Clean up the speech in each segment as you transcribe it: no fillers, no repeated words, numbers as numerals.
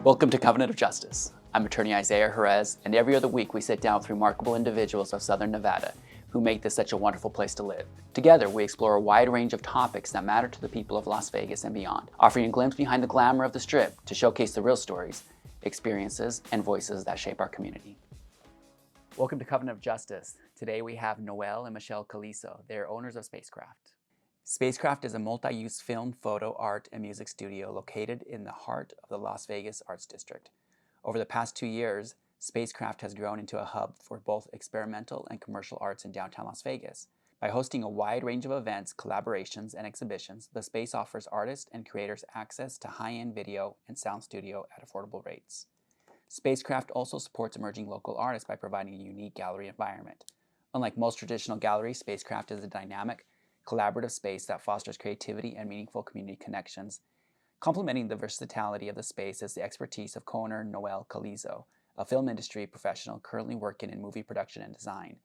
Welcome to Covenant of Justice. I'm attorney Isaiah Jerez, and every other week we sit down with remarkable individuals of Southern Nevada who make this such a wonderful place to live. Together, we explore a wide range of topics that matter to the people of Las Vegas and beyond, offering a glimpse behind the glamour of the Strip to showcase the real stories, experiences, and voices that shape our community. Welcome to Covenant of Justice. Today we have Noel and Michelle Calizo. They're owners of SPCKRFT. SPCKRFT is a multi-use film, photo, art, and music studio located in the heart of the Las Vegas Arts District. Over the past 2 years, SPCKRFT has grown into a hub for both experimental and commercial arts in downtown Las Vegas. By hosting a wide range of events, collaborations, and exhibitions, the space offers artists and creators access to high-end video and sound studio at affordable rates. SPCKRFT also supports emerging local artists by providing a unique gallery environment. Unlike most traditional galleries, SPCKRFT is a dynamic, collaborative space that fosters creativity and meaningful community connections. Complementing the versatility of the space is the expertise of co-owner Noel Calizo, a film industry professional currently working in movie production and design.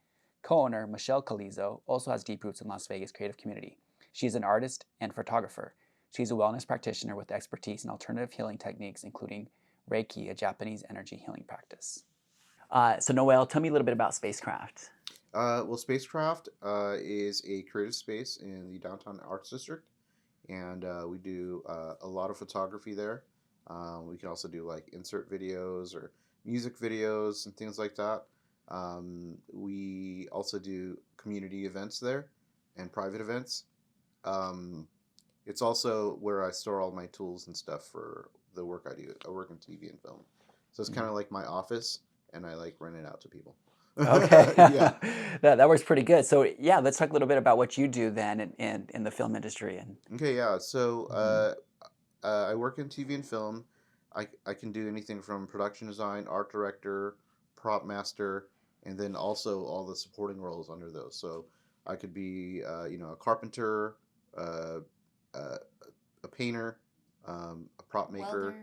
Co-owner Michelle Calizo also has deep roots in Las Vegas creative community. She is an artist and photographer. She's a wellness practitioner with expertise in alternative healing techniques, including Reiki, a Japanese energy healing practice. So Noel, tell me a little bit about SPCKRFT. Well, SPCKRFT is a creative space in the downtown arts district, and we do a lot of photography there. We can also do like insert videos or music videos and things like that. We also do community events there and private events. It's also where I store all my tools and stuff for the work I do. I work in TV and film, so it's kind of like my office, and I like rent it out to people. Okay. Yeah. That works pretty good. So yeah, let's talk a little bit about what you do then in the film industry. Okay, yeah. So I work in TV and film. I can do anything from production design, art director, prop master, and then also all the supporting roles under those. So I could be a carpenter, uh, a painter, a prop maker,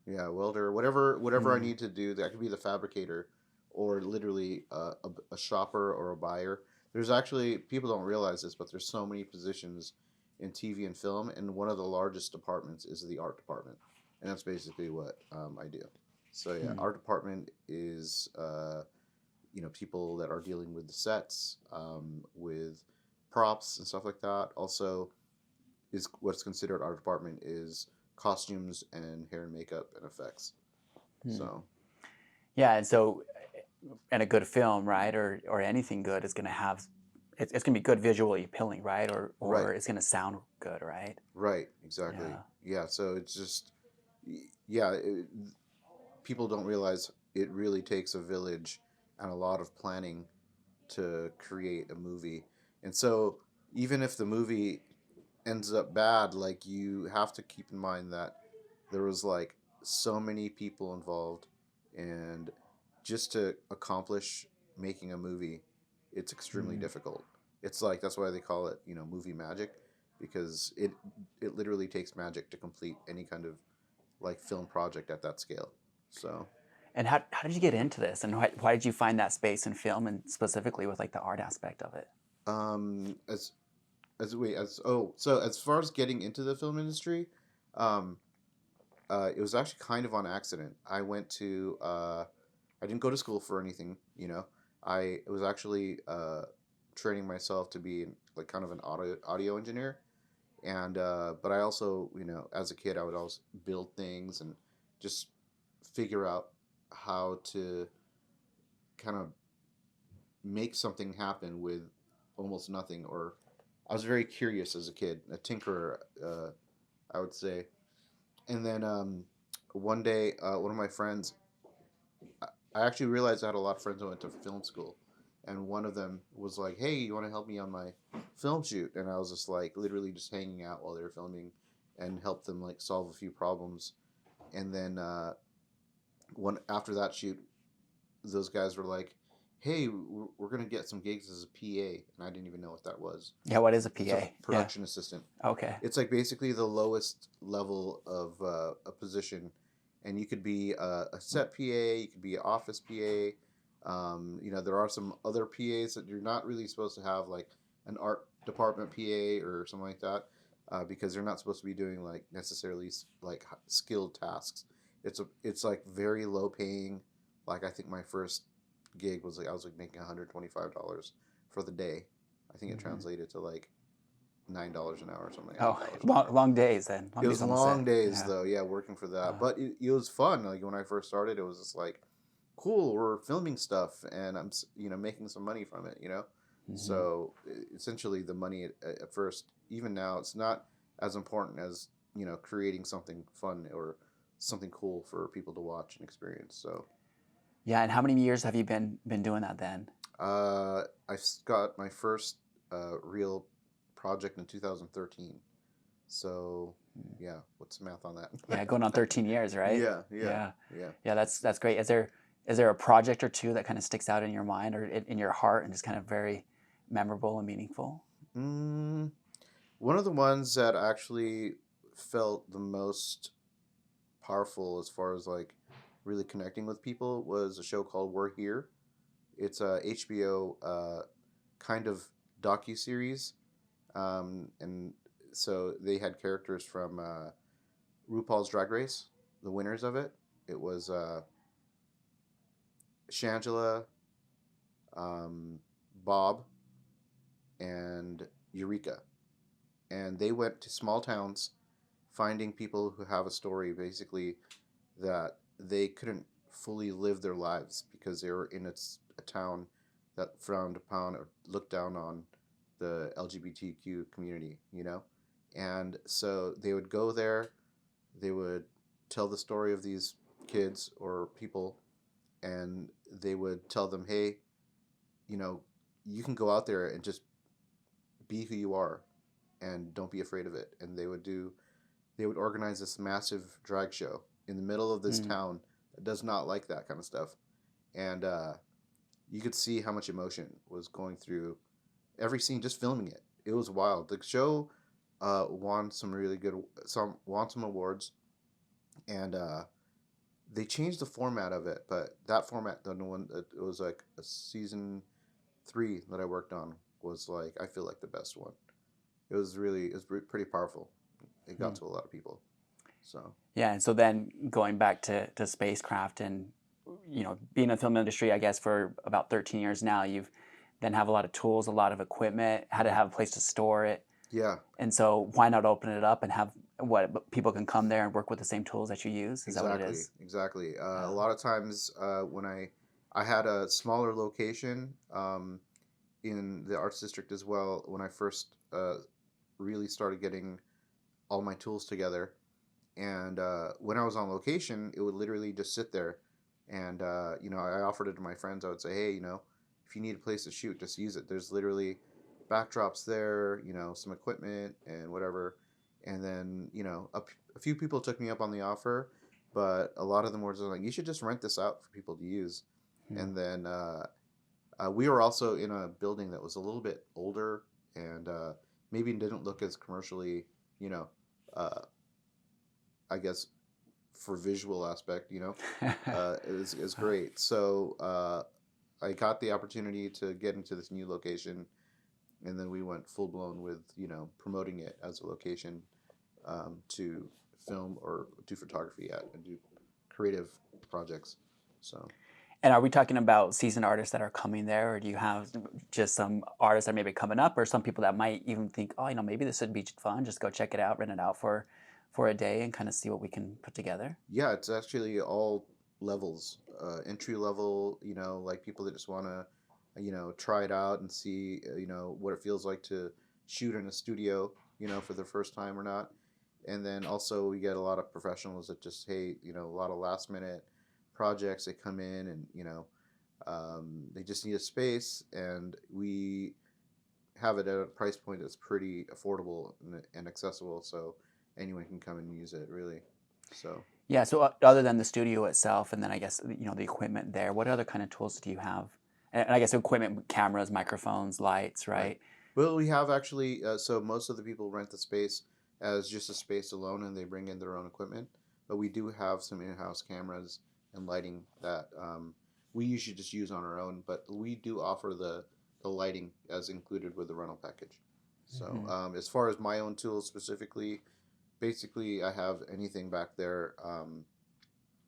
welder, whatever I need to do. I could be the fabricator, or literally a shopper or a buyer. There's actually, people don't realize this, but there's so many positions in TV and film, and one of the largest departments is the art department, and that's basically what I do. So yeah, art department is people that are dealing with the sets, with props and stuff like that. Also, is what's considered art department is costumes and hair and makeup and effects. So yeah, and a good film, right, or anything good is going to have, it's going to be good visually appealing, right, or Right. it's going to sound good, right? Right, exactly. Yeah, so it's just, people don't realize it really takes a village and a lot of planning to create a movie. And so even if the movie ends up bad, like, you have to keep in mind that there was like so many people involved, and just to accomplish making a movie, it's extremely difficult. It's like, that's why they call it, movie magic, because it literally takes magic to complete any kind of like film project at that scale. So And how did you get into this, and why did you find that space in film, and specifically with like the art aspect of it? So as far as getting into the film industry, um it was actually kind of on accident. I didn't go to school for anything, I was actually training myself to be like kind of an audio engineer, and but I also, as a kid, I would always build things and just figure out how to kind of make something happen with almost nothing. Or I was very curious as a kid, a tinkerer, I would say. And then one day, one of my friends, I actually realized I had a lot of friends who went to film school, and one of them was like, "Hey, you want to help me on my film shoot?" And I was just like, literally just hanging out while they were filming, and helped them like solve a few problems. And then one after that shoot, those guys were like, "Hey, we're gonna get some gigs as a PA," and I didn't even know what that was. Yeah, what is a PA? It's a production assistant. Okay. It's like basically the lowest level of a position, and you could be a set PA, you could be an office PA. There are some other PAs that you're not really supposed to have, like an art department PA or something like that, because they're not supposed to be doing like necessarily like skilled tasks. It's like very low paying. Like I think my first gig was like I was like making $125 for the day. I think it Mm-hmm. translated to like $9 an hour or something, Oh, $8 an long, hour. long days then. Long It days was on the set. long days Yeah. though, yeah, working for that. Uh, But it was fun. Like when I first started, it was just like, cool, we're filming stuff, and making some money from it. mm-hmm. So essentially, the money at first, even now, it's not as important as creating something fun or something cool for people to watch and experience. So Yeah, and how many years have you been doing that then? got my first real project in 2013. So yeah, what's the math on Yeah, that? going on 13 years, right? Yeah, yeah, Yeah. yeah. Yeah, that's great. Is there a project or two that kind of sticks out in your mind or in your heart and is kind of very memorable and meaningful? Mm, One of the ones that actually felt the most powerful as far as like really connecting with people was a show called We're Here. It's a HBO kind of docu series, and so they had characters from RuPaul's Drag Race, the winners of it. It was Shangela, um, Bob, and Eureka, and they went to small towns finding people who have a story basically that they couldn't fully live their lives because they were in a town that frowned upon or looked down on the LGBTQ community. And so they would go there, they would tell the story of these kids or people, and they would tell them, hey, you know, you can go out there and just be who you are and don't be afraid of it. And they would organize this massive drag show in the middle of this Mm. town that does not like that kind of stuff. And you could see how much emotion was going through every scene just filming it. It was wild. The show won some really good, won some awards, and they changed the format of it. But that format, the one that it was like a season 3 that I worked on, was like I feel like the best one. It was pretty powerful. It got Mm. to a lot of people. So Yeah, and so then going back to spacecraft and being in the film industry, I guess for about 13 years now, you've then have a lot of tools, a lot of equipment, how to have a place to store it. yeah, And so why not open it up and have what people can come there and work with the same tools that you use? Is that what it exactly, is? exactly. A Yeah. lot of times when I had a smaller location in the arts district as well when I first really started getting all my tools together. And when I was on location, it would literally just sit there. And I offered it to my friends. I would say, hey, if you need a place to shoot, just use it. There's literally backdrops there, some equipment and whatever. And then a few people took me up on the offer, but a lot of them were just like, you should just rent this out for people to use. Hmm. And then we were also in a building that was a little bit older and maybe didn't look as commercially, you know, uh, I guess for visual aspect, is great. So I got the opportunity to get into this new location, and then we went full blown with promoting it as a location to film or do photography at and do creative projects. So And are we talking about seasoned artists that are coming there, or do you have just some artists that may be coming up, or some people that might even think, oh, maybe this would be fun, just go check it out, rent it out for a day, and kind of see what we can put together? yeah, it's actually all levels, entry level. Like people that just want to, try it out and see, what it feels like to shoot in a studio, for the first time or not. And then also we get a lot of professionals that just, hey, a lot of last minute projects. They come in and they just need a space, and we have it at a price point that's pretty affordable and accessible, so anyone can come and use it really. So Yeah. So other than the studio itself, and then I guess the equipment there, what other kind of tools do you have? And I guess equipment, cameras, microphones, lights, right. right? Well, we have actually. So most of the people rent the space as just a space alone, and they bring in their own equipment. But we do have some in-house cameras and lighting that we usually just use on our own. But we do offer the lighting as included with the rental package. So Mm-hmm. as far as my own tools specifically, basically I have anything back there.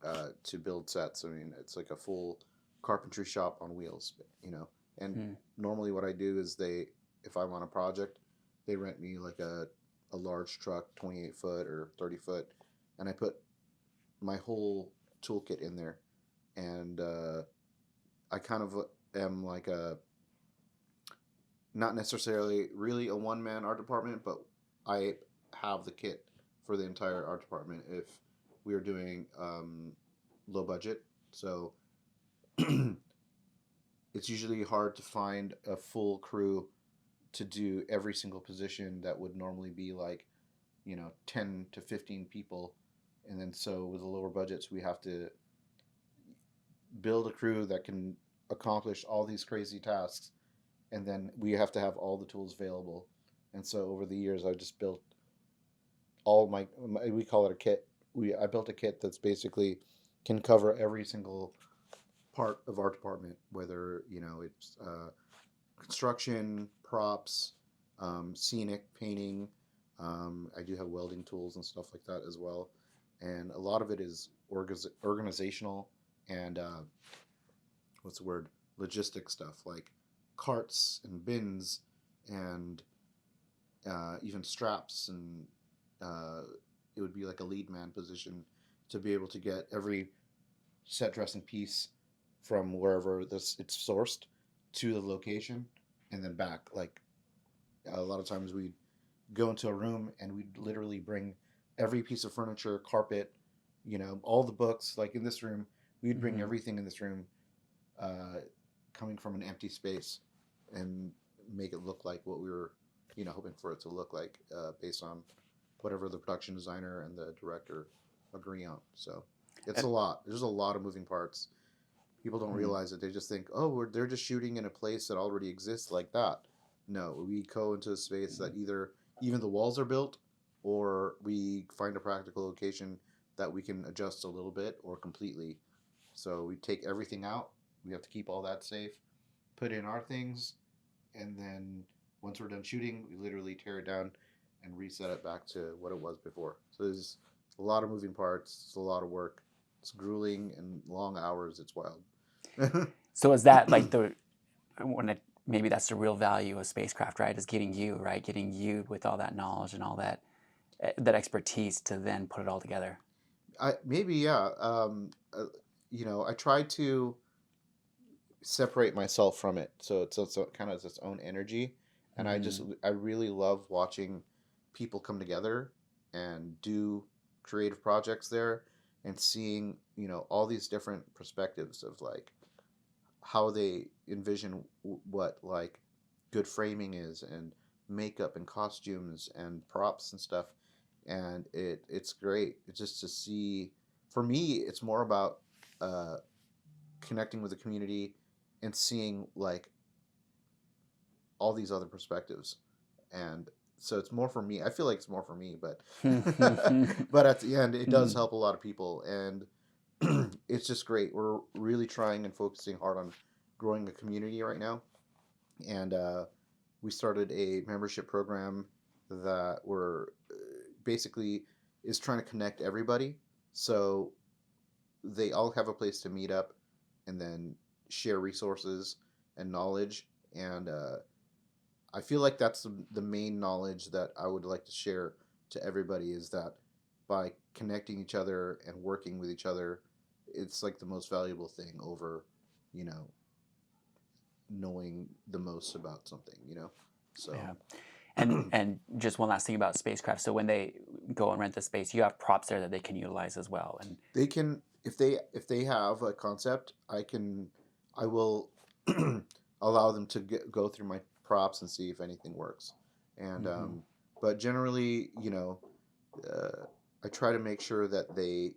to build sets. I mean, it's like a full carpentry shop on wheels, you know. And Hmm. normally, what I do is if I'm on a project, they rent me like a large truck, 28 foot or 30 foot, and I put my whole toolkit in there, and I kind of am like a not necessarily really a one man art department, but I have the kit for the entire art department if we are doing low budget. So it's usually hard to find a full crew to do every single position that would normally be like, 10 to 15 people. And then so with the lower budgets, we have to build a crew that can accomplish all these crazy tasks. And then we have to have all the tools available. And so over the years, I just built all we call it a kit. I built a kit that's basically can cover every single part of our department, whether it's construction, props, scenic painting. I do have welding tools and stuff like that as well, and a lot of it is organizational and what's the word, logistic stuff like carts and bins and even straps, and it would be like a lead man position to be able to get every set dressing piece from wherever it's sourced to the location and then back. Like a lot of times we'd go into a room and we'd literally bring every piece of furniture, carpet, all the books. Like in this room, we'd bring Hmm. everything in this room uh, coming from an empty space and make it look like what we were, hoping for it to look like based on whatever the production designer and the director agree on. So it's a lot. There's a lot of moving parts. People don't Hmm. realize it. They just think, oh, they're just shooting in a place that already exists like that. No, we go into a space that either even the walls are built or we find a practical location that we can adjust a little bit or completely. So we take everything out. We have to keep all that safe, put in our things, and then once we're done shooting, we literally tear it down and reset it back to what it was before. So there's a lot of moving parts. It's a lot of work. It's grueling and long hours. It's wild. So is that like maybe that's the real value of spacecraft, right? Is getting you, right? Getting you with all that knowledge and all that expertise to then put it all together. Maybe yeah. I try to separate myself from it, so it's kind of its own energy, and Hmm. I really love watching people come together and do creative projects there, and seeing all these different perspectives of like how they envision what like good framing is and makeup and costumes and props and stuff, and it's great. It's just to see. For me, it's more about uh, connecting with the community and seeing like all these other perspectives, and so it's more for me. I feel like it's more for me, but but at the end, it does help a lot of people, and it's just great. We're really trying and focusing hard on growing a community right now, and we started a membership program that we're basically is trying to connect everybody, so they all have a place to meet up and then share resources and knowledge, and I feel like that's the main knowledge that I would like to share to everybody, is that by connecting each other and working with each other, it's like the most valuable thing over, you know, knowing the most about something, So Yeah. And just one last thing about spacecraft. So when they go and rent the space, you have props there that they can utilize as well. And they can, if they have a concept, I will allow them to go through my props and see if anything works, and hmm. but generally, uh, I try to make sure that they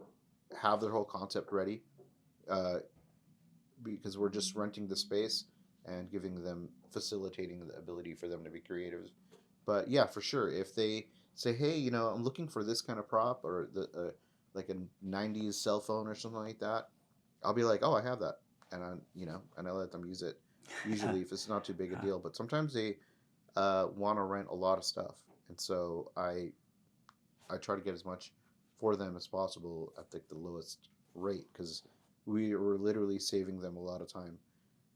have their whole concept ready, uh, because we're just renting the space and giving them, facilitating the ability for them to be creative. But yeah, for sure, if they say, hey, I'm looking for this kind of prop or like a 90s cell phone or something like that, I'll be like, oh, I have that, and I let them use it. Usually, if it's not too big a deal, but sometimes they want to rent a lot of stuff, and so I try to get as much for them as possible at the lowest rate because we were literally saving them a lot of time.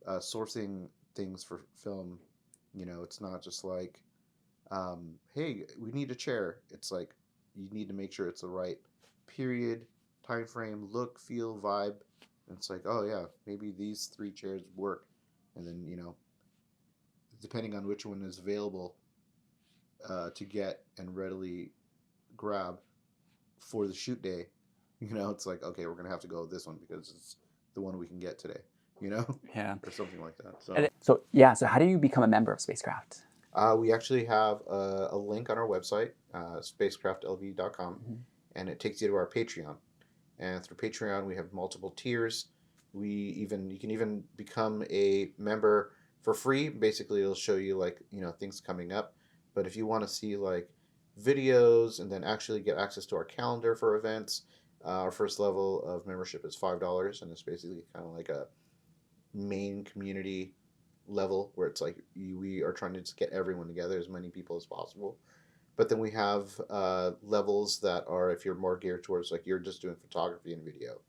Sourcing things for film, it's not just like, hey, we need a chair. It's like you need to make sure it's the right period, time frame, look, feel, vibe. And it's like, oh yeah, maybe these three chairs work. And then, depending on which one is available to get and readily grab for the shoot day, it's like, okay, we're going to have to go with this one because it's the one we can get today, Yeah. or something like that. So how do you become a member of Spacecraft? We actually have a link on our website, spacecraftlv.com, Mm-hmm. and it takes you to our Patreon. And through Patreon, we have multiple tiers. You can even become a member for free. Basically, it'll show you things coming up. But if you want to see videos and then actually get access to our calendar for events, our first level of membership is $5, and it's basically kind of like a main community level where it's like we are trying to just get everyone together, as many people as possible. But then we have levels that are if you're more geared towards you're just doing photography and video.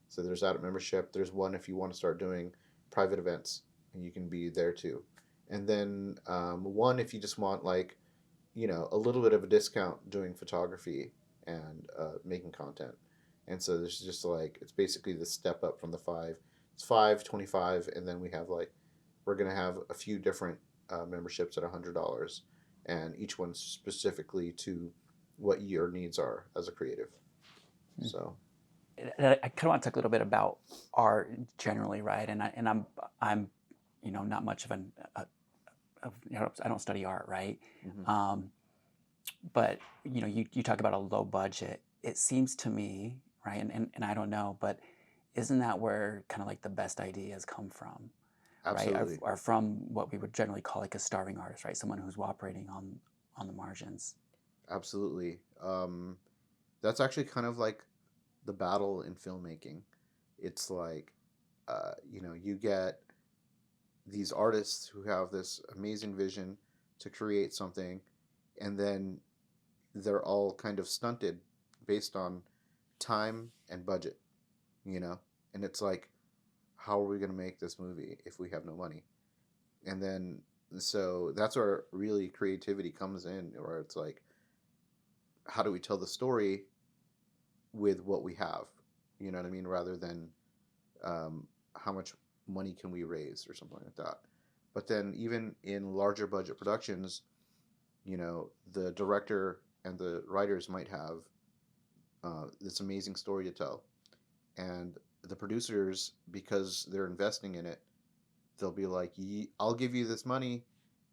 So there's that membership. There's one if you want to start doing private events, and you can be there too. And then one if you just want a little bit of a discount doing photography and making content. And so there's just it's basically the step up from the five. It's 5, 25, and then we have we're gonna have a few different memberships at $100, and each one specifically to what your needs are as a creative. Mm-hmm. So I kind of want to talk a little bit about art generally, right? And I'm not much of I don't study art, right? mm-hmm. But you talk about a low budget. It seems to me, right? And I don't know, but isn't that where kind of the best ideas come from? Absolutely. Right? Are from what we would generally call a starving artist, right? Someone who's operating on the margins. Absolutely. That's actually kind of the battle in filmmaking. It's you get these artists who have this amazing vision to create something, and then they're all kind of stunted based on time and budget, and it's like, how are we going to make this movie if we have no money? And then so that's where really creativity comes in, where it's like, how do we tell the story with what we have, you know what I mean, rather than how much money can we raise or something like that. But then even in larger budget productions, the director and the writers might have this amazing story to tell, and the producers, because they're investing in it, they'll be like, I'll give you this money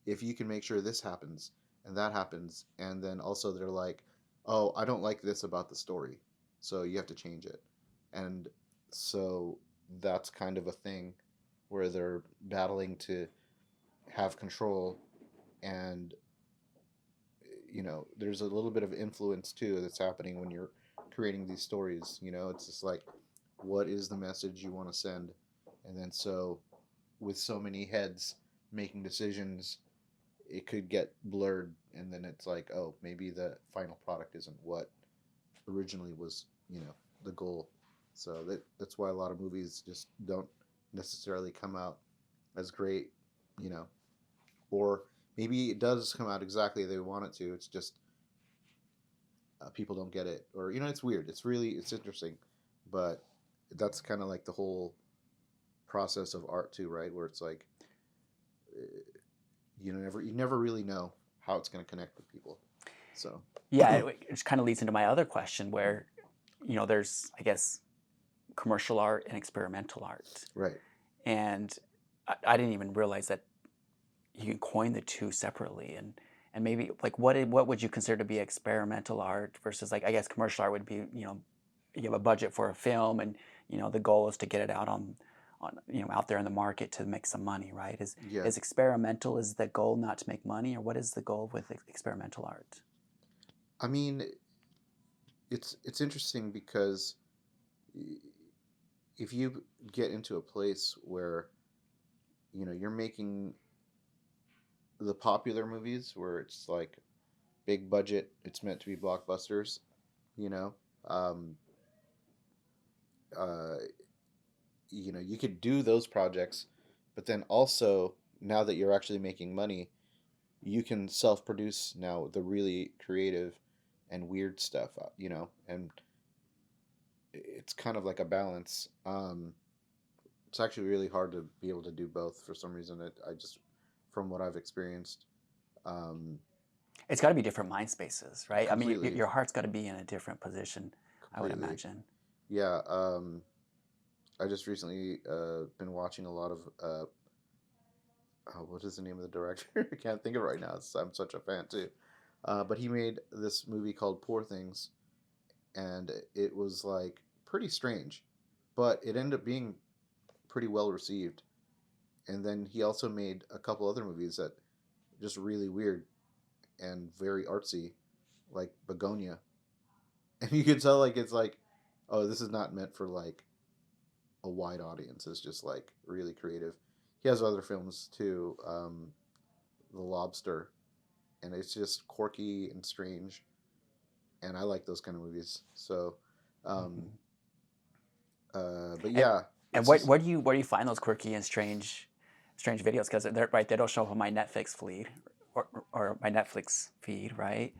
if you can make sure this happens and that happens. And then also they're like, oh, I don't like this about the story, so you have to change it. And so that's kind of a thing where they're battling to have control. And there's a little bit of influence too that's happening when you're creating these stories. It's just like, what is the message you want to send? And then so with so many heads making decisions, it could get blurred, and then it's like, oh, maybe the final product isn't what originally was, the goal. So that's why a lot of movies just don't necessarily come out as great, or maybe it does come out exactly they want it to. It's just people don't get it, or it's weird. It's interesting, but that's kind of the whole process of art too, right? Where it's like you never really know how it's going to connect with people. So yeah, it just kind of leads into my other question, where there's, I guess, commercial art and experimental art, right. And I didn't even realize that you can coin the two separately, and maybe what would you consider to be experimental art versus I guess commercial art would be you have a budget for a film, and the goal is to get it out on out there in the market to make some money, right? Is experimental, is the goal not to make money, or what is the goal with experimental art? I mean, it's interesting because if you get into a place where you're making the popular movies where it's big budget, it's meant to be blockbusters, you know um, uh, you could do those projects, but then also now that you're actually making money, you can self-produce now the really creative and weird stuff, and it's kind of like a balance. It's actually really hard to be able to do both for some reason. I just, from what I've experienced, um, It's got to be different mind spaces, right? I mean, completely, your heart's got to be in a different position, I would completely, imagine. yeah. I just recently been watching a lot of what is the name of the director? I can't think of it right now. I'm such a fan too. But he made this movie called Poor Things, and it was like pretty strange, but it ended up being pretty well received. And then he also made a couple other movies that just really weird and very artsy, like Begonia. And you can tell like it's like, oh, this is not meant for like a wide audience. It's just like really creative. He has other films too, The Lobster, and it's just quirky and strange, and I like those kind of movies. So, um, Mhm. but And yeah, and it's just where do you find those quirky and strange videos? Because they're right, they don't show up on my Netflix feed or my Netflix feed, right?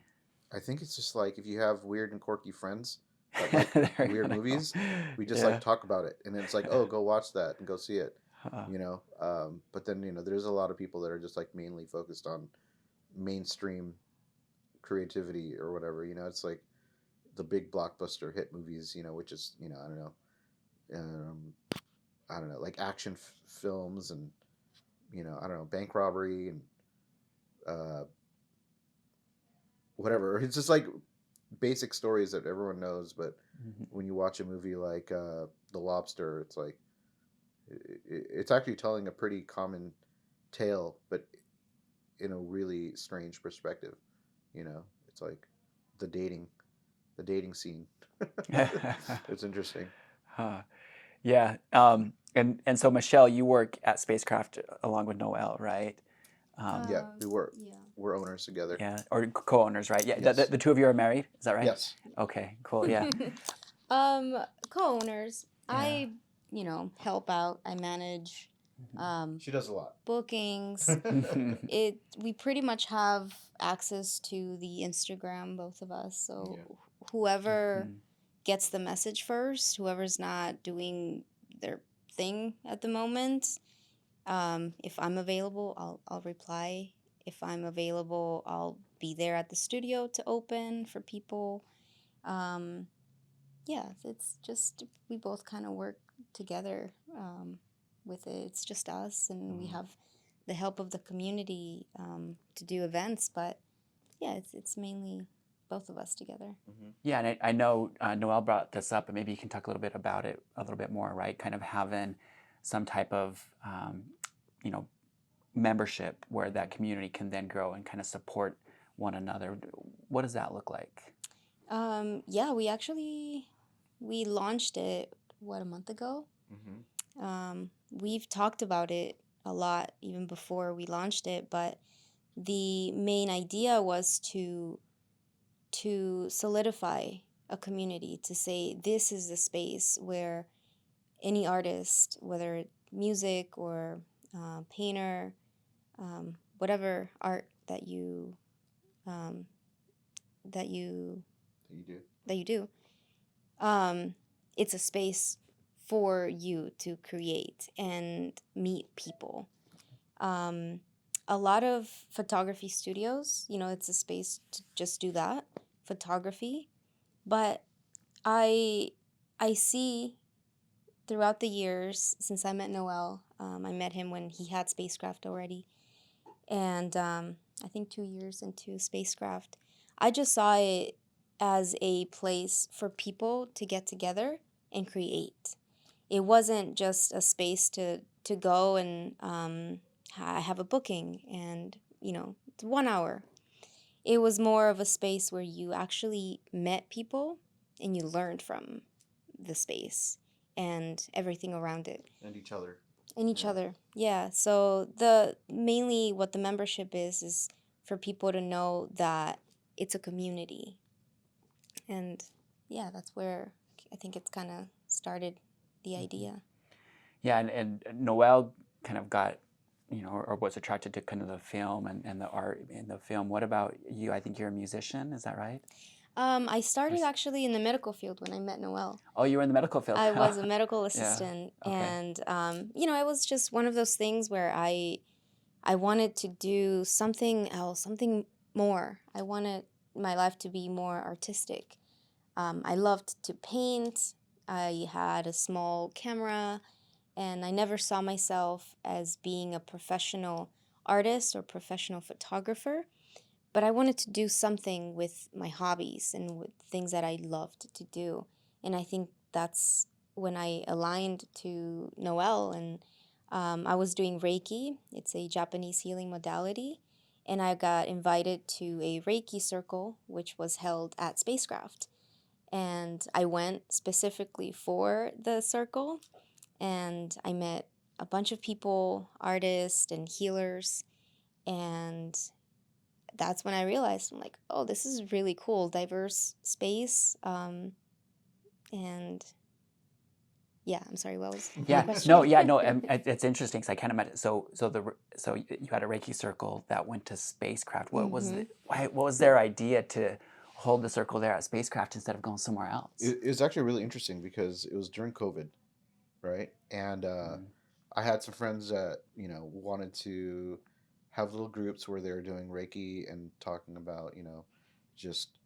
I think it's just like if you have weird and quirky friends that like There weird you go. movies, we just like Yeah. talk about it, and then it's like, oh, go watch that and go see it, Uh, But then there's a lot of people that are just like mainly focused on mainstream creativity or whatever. It's like the big blockbuster hit movies, which is um, I don't know, like action films and I don't know, bank robbery and uh, whatever. It's just like basic stories that everyone knows, but mhm. when you watch a movie like The Lobster, it's like it's actually telling a pretty common tale, but in a really strange perspective. It's like the dating, the dating scene. It's interesting. Huh. Yeah. And so Michelle, you work at Spacecraft along with Noel, right? Um, Yeah, Yeah. we're owners together. yeah, or co-owners, right? Yeah, Yes. the two of you are married, is that right? Yes. Okay, cool. Yeah, Co-owners. yeah. Help out. I manage She does a lot. bookings. We pretty much have access to the Instagram, both of us. So Yeah. whoever Mhm. gets the message first, whoever's not doing their thing at the moment, if I'm available, I'll reply. If I'm available, I'll be there at the studio to open for people. Um, yeah, it's just we both kind of work together with it. It's just us, and we Mhm. have the help of the community to do events. But yeah, it's mainly both of us together. Mhm. Yeah, and I know Noel brought this up, but maybe you can talk a little bit about it a little bit more, right? Kind of having some type of, you know, membership where that community can then grow and kind of support one another. What does that look like? Yeah, we launched it a month ago. Mhm. We've talked about it a lot even before we launched it, but the main idea was to solidify a community, to say this is the space where any artist, whether it's music or painter, whatever art um, that you You do. that you do, um, it's a space for you to create and meet people. Um, a lot of photography studios, it's a space to just do that, photography. But I I see throughout the years since I met Noel, I met him when he had spacecraft already, and I think 2 years into spacecraft, I just saw it as a place for people to get together and create. It wasn't just a space to go and have a booking and it's 1 hour. It was more of a space where you actually met people and you learned from the space and everything around it And each other. and each Yeah. other. Yeah. So the mainly what the membership is for people to know that it's a community. And yeah, that's where I think it's kind of started the idea. Yeah, and Noel kind of got, or was attracted to kind of the film and the art in the film. What about you? I think you're a musician, is that right? I started actually in the medical field when I met Noel. Oh, you were in the medical field. I was a medical Yeah, assistant, okay. and it was just one of those things where I wanted to do something else, something more. I wanted my life to be more artistic. I loved to paint. I had a small camera, and I never saw myself as being a professional artist or professional photographer. But I wanted to do something with my hobbies and with things that I loved to do. And I think that's when I aligned to Noel, and I was doing Reiki. It's a Japanese healing modality. And I got invited to a Reiki circle, which was held at Spacecraft. And I went specifically for the circle, and I met a bunch of people, artists and healers, and that's when I realized, I'm like, oh, this is really cool, diverse space. And yeah, I'm sorry, what was the Yeah, question? no, it's interesting because I kind of met. So you had a Reiki circle that went to Spacecraft. What was what was their idea to hold the circle there at Spacecraft instead of going somewhere else? It was actually really interesting because it was during COVID, right? And I had some friends that wanted to have little groups where they were doing Reiki and talking about just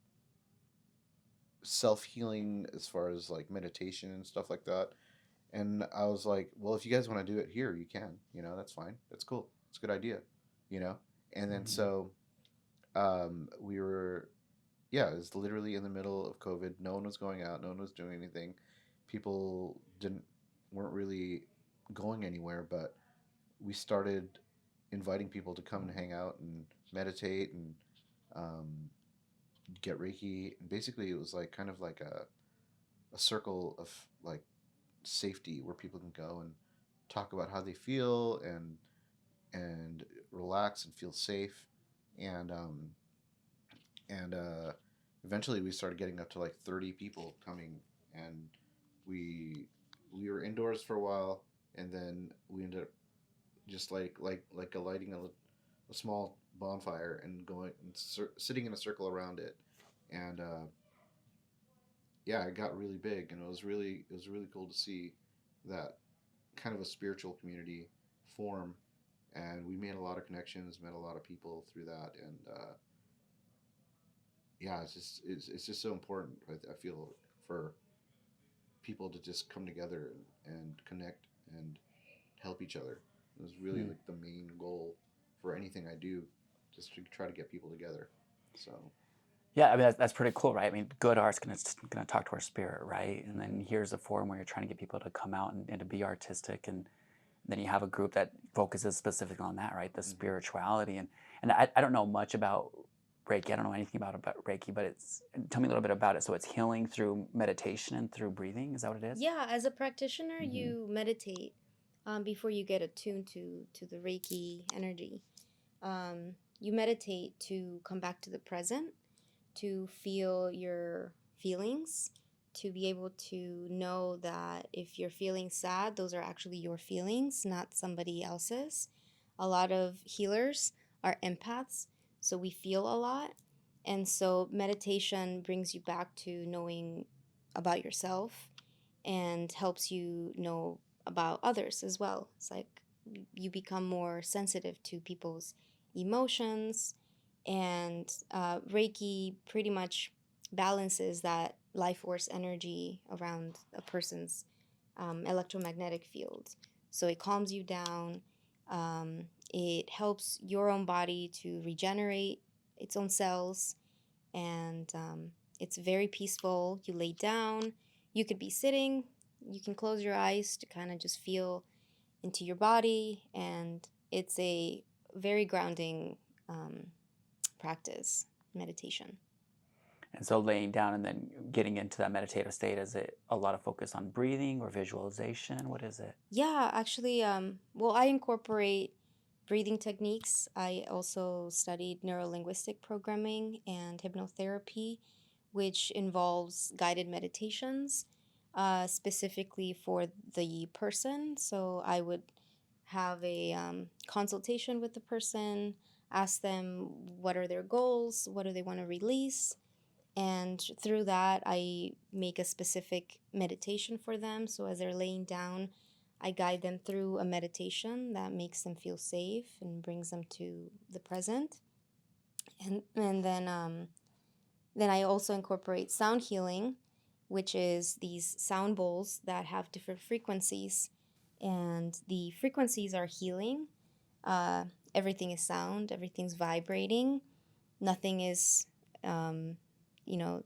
self healing as far as like meditation and stuff like that. And I was like, well, if you guys want to do it here, you can. That's fine. That's cool. It's a good idea. You know. And then so we were, yeah, it was literally in the middle of COVID. No one was going out. No one was doing anything. People weren't really going anywhere. But we started inviting people to come and hang out and meditate and um, get Reiki. And basically, it was like kind of like a circle of like safety where people can go and talk about how they feel and relax and feel safe and and eventually we started getting up to like 30 people coming, and we were indoors for a while, and then we ended up just like lighting a small bonfire and going and sitting in a circle around it, and yeah, it got really big, and it was really cool to see that kind of a spiritual community form, and we made a lot of connections, met a lot of people through that, and yeah, it's just so important. I feel for people to just come together and connect and help each other. It was really Mm. like the main goal for anything I do, just to try to get people together. So Yeah, I mean that's pretty cool, right? I mean, good art's gonna talk to our spirit, right? And then here's a forum where you're trying to get people to come out and to be artistic, and then you have a group that focuses specifically on that, right? The spirituality, and I don't know much about Reiki. I don't know anything about Reiki, but tell me a little bit about it. So it's healing through meditation and through breathing. Is that what it is? Yeah, as a practitioner, Mhm. you meditate before you get attuned to the Reiki energy. You meditate to come back to the present, to feel your feelings, to be able to know that if you're feeling sad, those are actually your feelings, not somebody else's. A lot of healers are empaths, so we feel a lot. And so meditation brings you back to knowing about yourself and helps you know about others as well. It's like you become more sensitive to people's emotions, and Reiki pretty much balances that life force energy around a person's electromagnetic field. So it calms you down. It helps your own body to regenerate its own cells, and it's very peaceful. You lay down, you could be sitting, you can close your eyes to kind of just feel into your body, and it's a very grounding practice, meditation. And so laying down and then getting into that meditative state, is it a lot of focus on breathing or visualization? What is it? Yeah, actually, well, I incorporate breathing techniques. I also studied neurolinguistic programming and hypnotherapy, which involves guided meditations. specifically for the person. So I would have a consultation with the person, ask them what are their goals, what do they want to release, and through that, I make a specific meditation for them. So as they're laying down, I guide them through a meditation that makes them feel safe and brings them to the present. And then I also incorporate sound healing, which is these sound bowls that have different frequencies, and the frequencies are healing. Uh, Everything is sound. Everything's vibrating. Nothing is, um,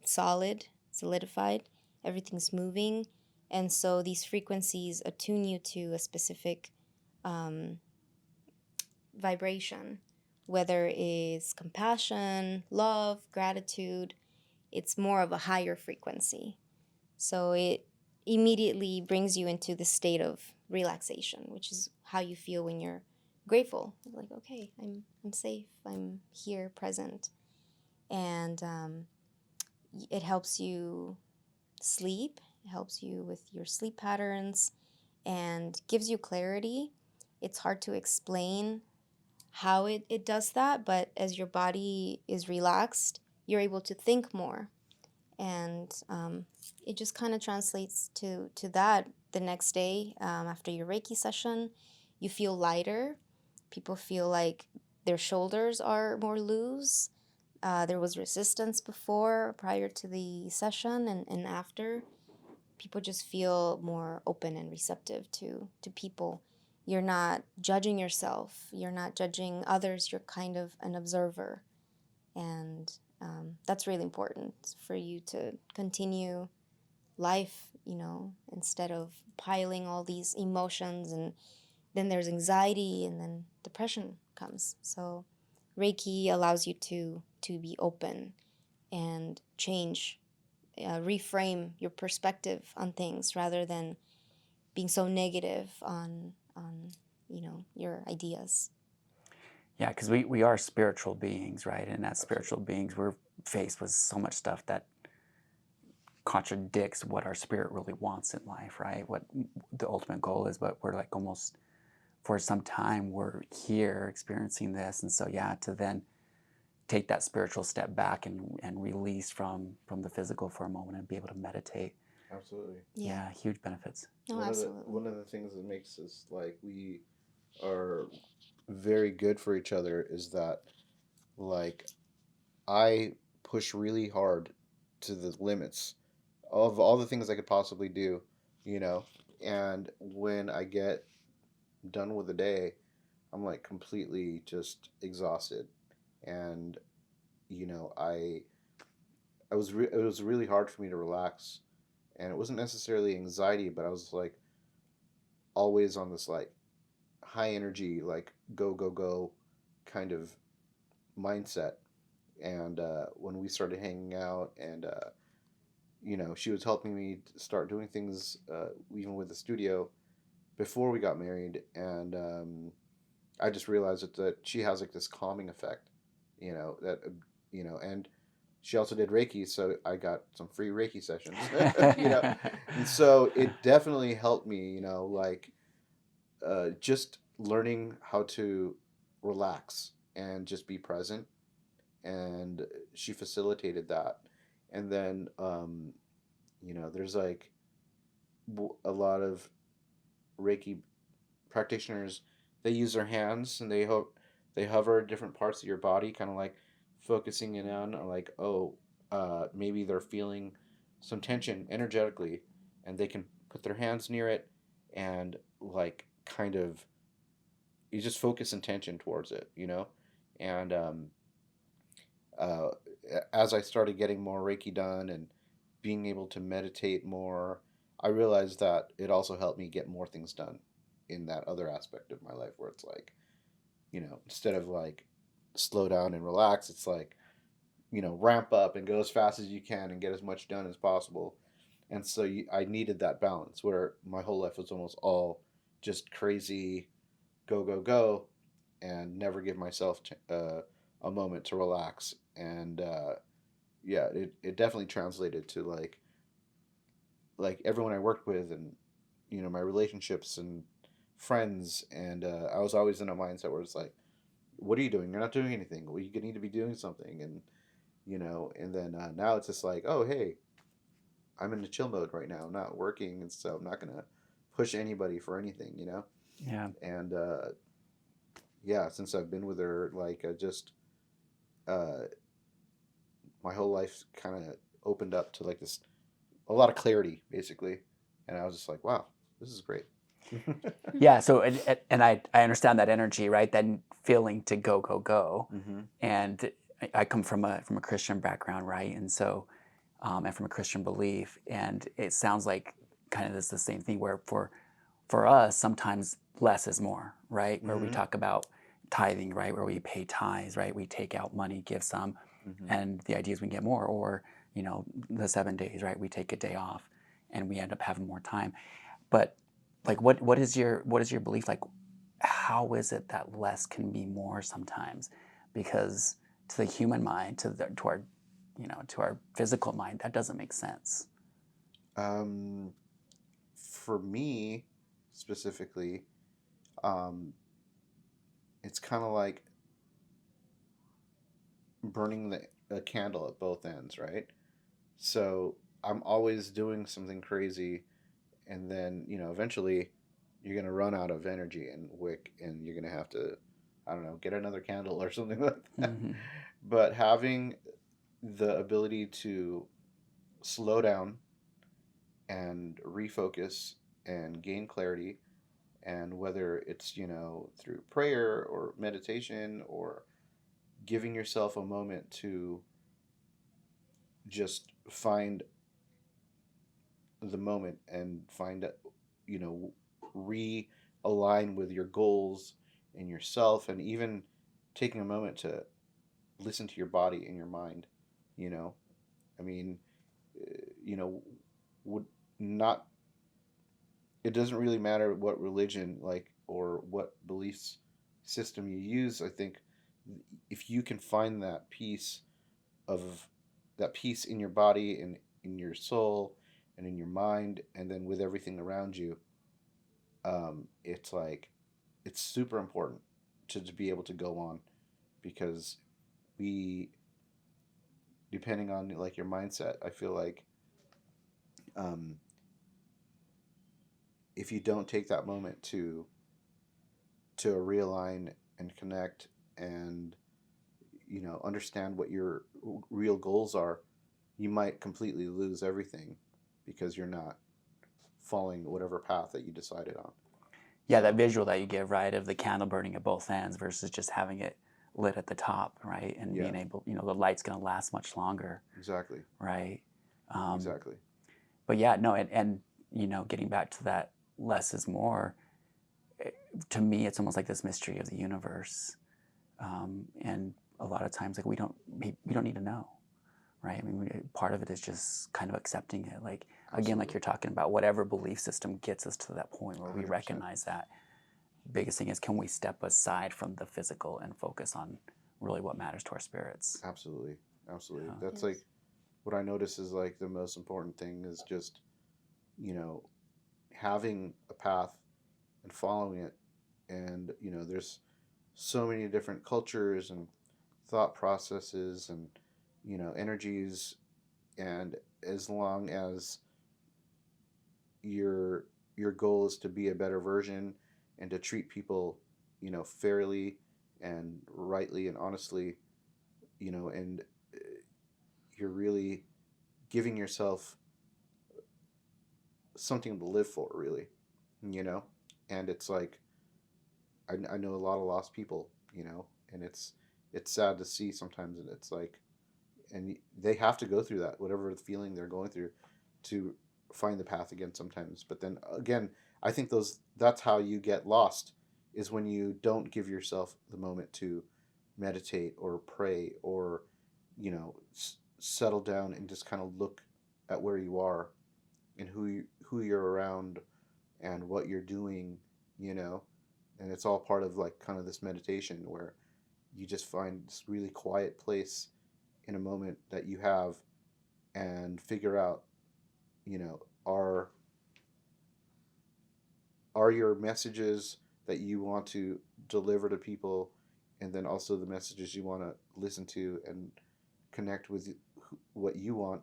solid, solidified. Everything's moving. And so these frequencies attune you to a specific um, vibration, whether it's compassion, love, gratitude. It's more of a higher frequency. So it immediately brings you into the state of relaxation, which is how you feel when you're grateful. Like, okay, I'm safe, I'm here, present. And it helps you sleep, it helps you with your sleep patterns, and gives you clarity. It's hard to explain how it does that, but as your body is relaxed, you're able to think more. And it just kind of translates to that the next day after your Reiki session. You feel lighter. People feel like their shoulders are more loose. There was resistance before, prior to the session, and after. People just feel more open and receptive to people. You're not judging yourself. You're not judging others. You're kind of an observer. And that's really important for you to continue life, instead of piling all these emotions, and then there's anxiety, and then depression comes. So Reiki allows you to be open and change, reframe your perspective on things rather than being so negative on your ideas. Yeah, because we are spiritual beings, right? And as spiritual beings, we're faced with so much stuff that contradicts what our spirit really wants in life, right? What the ultimate goal is, but we're like almost, for some time, we're here experiencing this. And so, yeah, to then take that spiritual step back and release from the physical for a moment and be able to meditate. Absolutely. Yeah, huge benefits. No, absolutely. One of the things that makes us like we are very good for each other is that like I push really hard to the limits of all the things I could possibly do, you know, and when I get done with the day, I'm like completely just exhausted, and you know, it was really hard for me to relax, and it wasn't necessarily anxiety, but I was like always on this like high energy, like go go go kind of mindset. And when we started hanging out, and you know, she was helping me start doing things, even with the studio before we got married, and I just realized that she has like this calming effect, you know, that you know, and she also did Reiki, so I got some free Reiki sessions, you know, and so it definitely helped me, you know, like just learning how to relax and just be present, and she facilitated that. And then you know, there's like a lot of Reiki practitioners, they use their hands and they hover different parts of your body, kind of like focusing in on, or like, oh, maybe they're feeling some tension energetically, and they can put their hands near it, and like kind of you just focus intention towards it, you know. And uh, as I started getting more Reiki done and being able to meditate more, I realized that it also helped me get more things done in that other aspect of my life, where it's like, you know, instead of like slow down and relax, it's like, you know, ramp up and go as fast as you can and get as much done as possible. And so I needed that balance where my whole life was almost all just crazy, go, go, go, and never give myself a moment to relax. And yeah, it definitely translated to like like everyone I worked with, and my relationships and friends, and I was always in a mindset where it's like, what are you doing? You're not doing anything. Well, you need to be doing something. And and then now it's just like, oh, hey, I'm in the chill mode right now. I'm not working, and so I'm not gonna push anybody for anything. Yeah. And yeah, since I've been with her, like I just uh, my whole life kind of opened up to like this a lot of clarity basically, and I was just like, wow, this is great. Yeah. So, and I understand that energy, right? That feeling to go, go, go. Mm-hmm. And I come from a Christian background, right? And so, and from a Christian belief, and it sounds like kind of the same thing where for us sometimes less is more, right? Where we Mm-hmm. talk about tithing, right? Where we pay tithes, right? We take out money, give some, Mm-hmm. and the idea is we get more. Or the 7 days, right? We take a day off, and we end up having more time. But like, what is your belief? Like, how is it that less can be more sometimes? Because to the human mind, to our to our physical mind, that doesn't make sense. um, for me specifically, um, it's kind of like burning a candle at both ends, right? So I'm always doing something crazy, and then eventually you're gonna run out of energy and wick, and you're gonna have to, I don't know, get another candle or something like that. Hmm. But having the ability to slow down and refocus and gain clarity, and whether it's through prayer or meditation or giving yourself a moment to just find the moment and find you know realign with your goals and yourself, and even taking a moment to listen to your body and your mind. you know I mean, you know would not it doesn't really matter what religion, like, or what beliefs system you use. I think if you can find of that peace in your body and in your soul and in your mind, and then with everything around you, it's like it's super important to be able to go on, because we, depending on like your mindset, I feel like, um, if you don't take that moment to realign and connect, and understand what your real goals are, you might completely lose everything because you're not following whatever path that you decided on. Yeah, that So visual that you give, right, of the candle burning at both ends versus just having it lit at the top, right, and yeah, being able, the light's going to last much longer, exactly, right? Um, exactly. but yeah, no, and getting back to that, less is more. To me, it's almost like this mystery of the universe, and a lot of times, like we don't need to know, right? I mean, part of it is just kind of accepting it. Like again, like Absolutely. you're talking about, whatever belief system gets us to that point where we 100%. recognize that. Biggest thing is, can we step aside from the physical and focus on really what matters to our spirits? Absolutely. Absolutely. Yeah. That's like Yes. what I notice is like the most important thing is just, you know, having a path and following it. And, there's so many different cultures and thought processes and, energies. And as long as your your goal is to be a better version and to treat people, fairly and rightly and honestly, and you're really giving yourself something to live for, really, you know? And it's like, I know a lot of lost people, and it's sad to see sometimes. And it's like, and they have to go through that, whatever the feeling they're going through, to find the path again sometimes. But then again, I think that's how you get lost, is when you don't give yourself the moment to meditate or pray or, settle down and just kind of look at where you are and who you're around and what you're doing, you know, and it's all part of like kind of this meditation where you just find this really quiet place in a moment that you have, and figure out, are your messages that you want to deliver to people, and then also the messages you want to listen to and connect with what you want,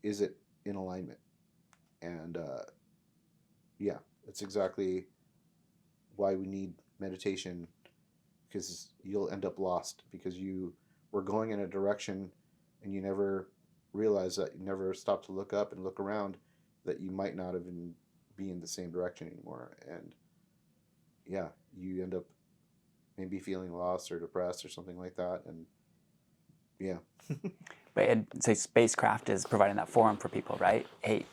is it in alignment? And yeah, that's exactly why we need meditation, because you'll end up lost because you were going in a direction and you never realize that, you never stop to look up and look around, that you might not even be in the same direction anymore. And yeah, you end up maybe feeling lost or depressed or something like that. And yeah. But and say spacecraft is providing that forum for people, right? Hey,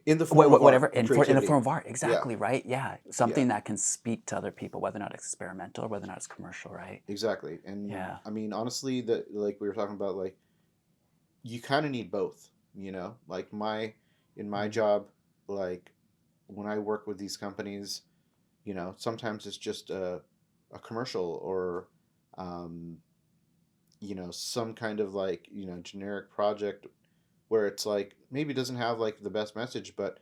In the form of whatever, art and in the creativity. form of art, exactly, Yeah. right? Yeah, something Yeah. that can speak to other people, whether or not it's experimental or whether or not it's commercial, right? Exactly. And Yeah. I mean, honestly, that, like we were talking about, like, you kind of need both, you know? Like in my job, like when I work with these companies, you know, sometimes it's just a commercial, or you know, some kind of, like, you know, generic project where it's like maybe it doesn't have like the best message, but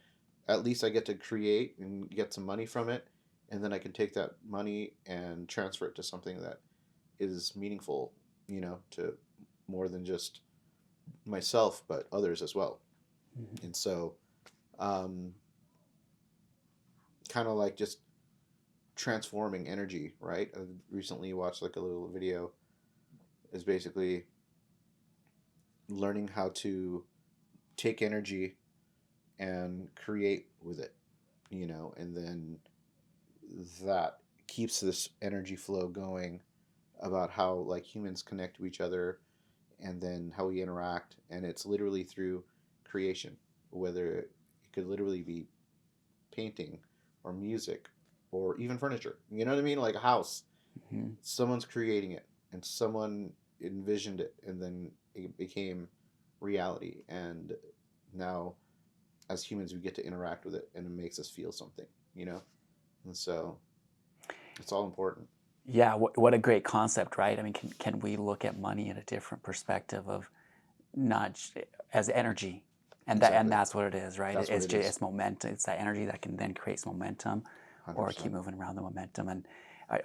at least I get to create and get some money from it, and then I can take that money and transfer it to something that is meaningful, you know, to more than just myself but others as well. Mm-hmm. And so um, kind of like just transforming energy, right? I recently watched like a little video, is basically learning how to take energy and create with it, you know, and then that keeps this energy flow going, about how like humans connect to each other, and then how we interact. And it's literally through creation, whether it could literally be painting or music or even furniture, you know what I mean, like a house. Mm-hmm. Someone's creating it and someone envisioned it, and then it became reality. And now as humans we get to interact with it, and it makes us feel something, you know. And so it's all important. Yeah, what a great concept, right? I mean, can we look at money in a different perspective of not as energy, and Exactly. that's what it is, right? That's what it is. It's momentum. It's that energy that can then create momentum, 100%. or keep moving around the momentum. And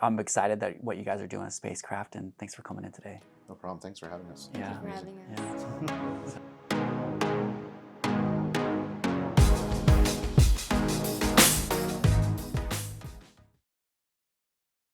I'm excited that what you guys are doing as spacecraft, and thanks for coming in today. No problem. Thanks for having us. Yeah. Thank you for having us. Yeah.